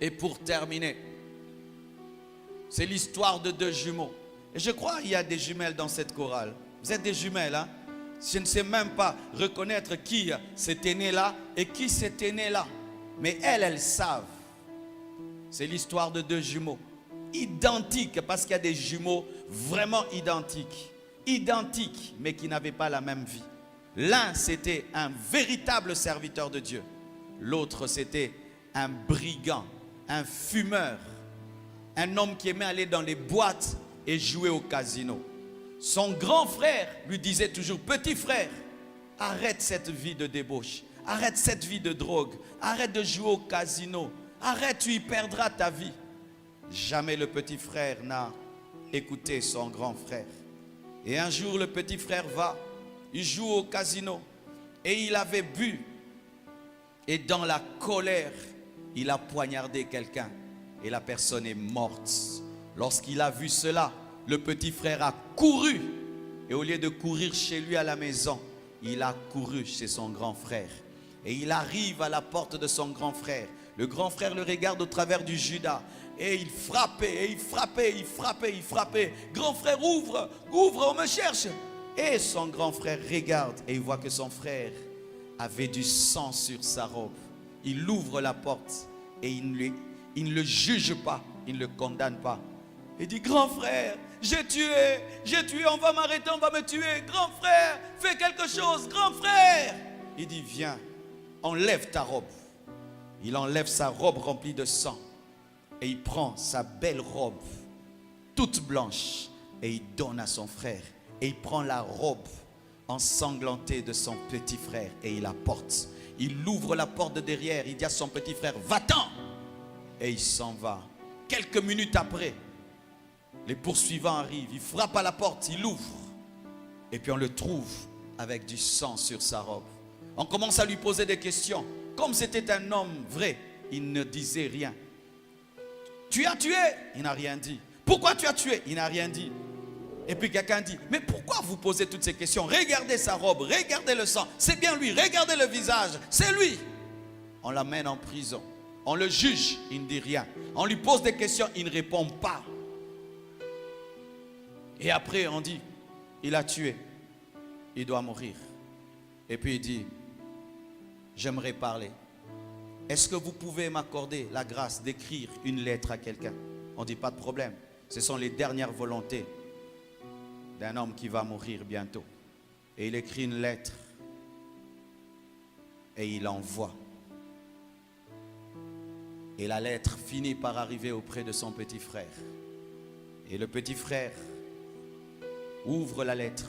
Et pour terminer, c'est l'histoire de deux jumeaux. Et je crois qu'il y a des jumelles dans cette chorale. Vous êtes des jumelles, hein? Je ne sais même pas reconnaître qui s'était né là et qui s'était né là. Mais elles savent. C'est l'histoire de deux jumeaux. Identiques, parce qu'il y a des jumeaux vraiment identiques. Identiques, mais qui n'avaient pas la même vie. L'un, c'était un véritable serviteur de Dieu. L'autre, c'était un brigand, un fumeur. Un homme qui aimait aller dans les boîtes et jouer au casino. Son grand frère lui disait toujours, petit frère, arrête cette vie de débauche, arrête cette vie de drogue, arrête de jouer au casino, arrête, tu y perdras ta vie. Jamais le petit frère n'a écouté son grand frère. Et un jour, le petit frère va, il joue au casino et il avait bu. Et dans la colère, il a poignardé quelqu'un et la personne est morte. Lorsqu'il a vu cela, le petit frère a couru. Et au lieu de courir chez lui à la maison, il a couru chez son grand frère. Et il arrive à la porte de son grand frère. Le grand frère le regarde au travers du Judas. Et il frappait, et il frappait, il frappait, il frappait. Grand frère, ouvre, ouvre, on me cherche. Et son grand frère regarde et il voit que son frère avait du sang sur sa robe. Il ouvre la porte et il ne le juge pas, il ne le condamne pas. Il dit, grand frère, j'ai tué, on va m'arrêter, on va me tuer. Grand frère, fais quelque chose, grand frère. Il dit, viens, enlève ta robe. Il enlève sa robe remplie de sang. Et il prend sa belle robe, toute blanche, et il donne à son frère. Et il prend la robe ensanglantée de son petit frère et il la porte. Il ouvre la porte de derrière, il dit à son petit frère, va-t'en. Et il s'en va. Quelques minutes après, les poursuivants arrivent, il frappe à la porte, il ouvre. Et puis on le trouve avec du sang sur sa robe. On commence à lui poser des questions. Comme c'était un homme vrai, il ne disait rien. Tu as tué? Il n'a rien dit. Pourquoi tu as tué? Il n'a rien dit. Et puis quelqu'un dit, mais pourquoi vous posez toutes ces questions? Regardez sa robe, regardez le sang. C'est bien lui, regardez le visage, c'est lui. On l'amène en prison. On le juge, il ne dit rien. On lui pose des questions, il ne répond pas. Et après on dit, il a tué, il doit mourir. Et puis il dit, j'aimerais parler. Est-ce que vous pouvez m'accorder la grâce d'écrire une lettre à quelqu'un? On dit, pas de problème. Ce sont les dernières volontés d'un homme qui va mourir bientôt. Et il écrit une lettre et il envoie. Et la lettre finit par arriver auprès de son petit frère. Et le petit frère ouvre la lettre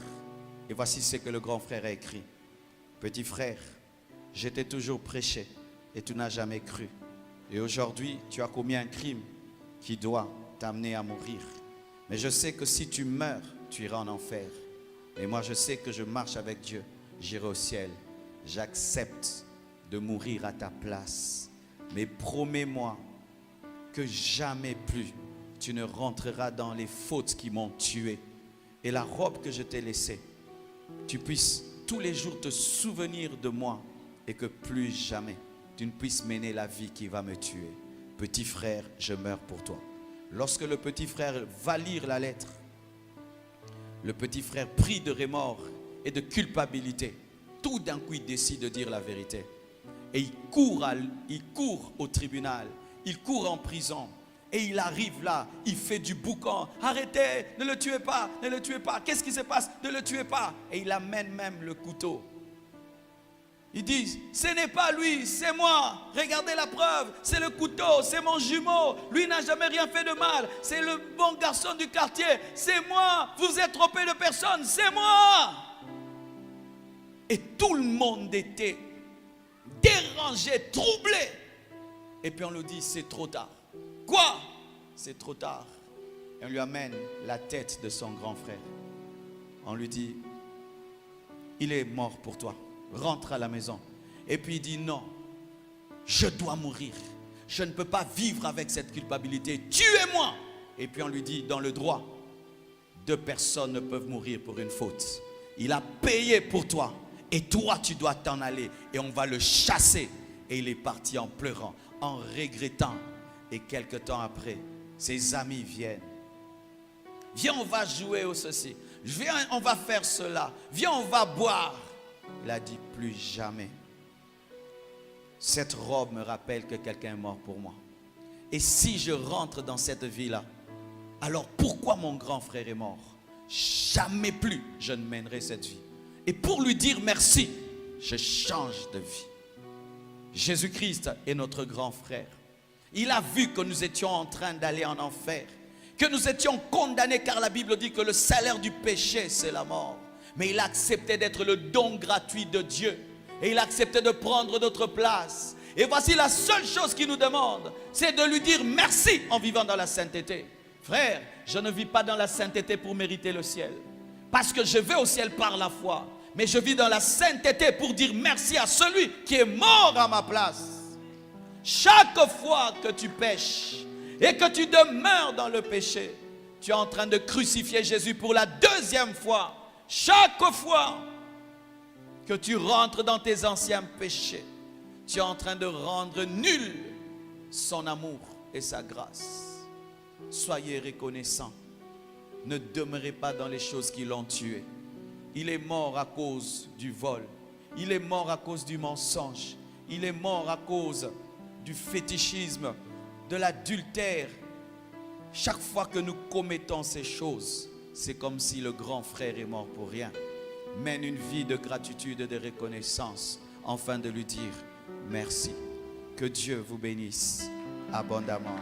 et voici ce que le grand frère a écrit. Petit frère, je t'ai toujours prêché et tu n'as jamais cru. Et aujourd'hui, tu as commis un crime qui doit t'amener à mourir. Mais je sais que si tu meurs, tu iras en enfer. Et moi, je sais que je marche avec Dieu. J'irai au ciel. J'accepte de mourir à ta place. Mais promets-moi que jamais plus tu ne rentreras dans les fautes qui m'ont tué. Et la robe que je t'ai laissée, tu puisses tous les jours te souvenir de moi et que plus jamais tu ne puisses mener la vie qui va me tuer. Petit frère, je meurs pour toi. Lorsque le petit frère va lire la lettre, le petit frère pris de remords et de culpabilité, tout d'un coup il décide de dire la vérité. Et il court au tribunal, il court en prison. Et il arrive là, il fait du boucan. Arrêtez, ne le tuez pas, ne le tuez pas. Qu'est-ce qui se passe? Ne le tuez pas. Et il amène même le couteau. Ils disent, ce n'est pas lui, c'est moi. Regardez la preuve, c'est le couteau, c'est mon jumeau. Lui n'a jamais rien fait de mal. C'est le bon garçon du quartier. C'est moi, vous êtes trompé de personne, c'est moi. Et tout le monde était dérangé, troublé. Et puis on lui dit, c'est trop tard. Quoi? C'est trop tard. Et on lui amène la tête de son grand frère. On lui dit, il est mort pour toi. Rentre à la maison. Et puis il dit, non, je dois mourir. Je ne peux pas vivre avec cette culpabilité. Tuez-moi. Et puis on lui dit, dans le droit, 2 personnes ne peuvent mourir pour une faute. Il a payé pour toi. Et toi, tu dois t'en aller. Et on va le chasser. Et il est parti en pleurant, en regrettant Et quelque temps après, ses amis viennent. Viens, on va jouer au ceci. Viens, on va faire cela. Viens, on va boire. Il a dit, plus jamais. Cette robe me rappelle que quelqu'un est mort pour moi. Et si je rentre dans cette vie-là, alors pourquoi mon grand frère est mort? Jamais plus je ne mènerai cette vie. Et pour lui dire merci, je change de vie. Jésus-Christ est notre grand frère. Il a vu que nous étions en train d'aller en enfer, que nous étions condamnés, car la Bible dit que le salaire du péché, c'est la mort. Mais il a accepté d'être le don gratuit de Dieu. Et il a accepté de prendre notre place. Et voici la seule chose qu'il nous demande, c'est de lui dire merci en vivant dans la sainteté. Frère, je ne vis pas dans la sainteté pour mériter le ciel. Parce que je vais au ciel par la foi. Mais je vis dans la sainteté pour dire merci à celui qui est mort à ma place. Chaque fois que tu pêches et que tu demeures dans le péché, tu es en train de crucifier Jésus pour la deuxième fois. Chaque fois que tu rentres dans tes anciens péchés, tu es en train de rendre nul son amour et sa grâce. Soyez reconnaissants. Ne demeurez pas dans les choses qui l'ont tué. Il est mort à cause du vol. Il est mort à cause du mensonge. Il est mort à cause du fétichisme, de l'adultère. Chaque fois que nous commettons ces choses, c'est comme si le grand frère est mort pour rien. Mène une vie de gratitude et de reconnaissance, afin de lui dire merci. Que Dieu vous bénisse abondamment.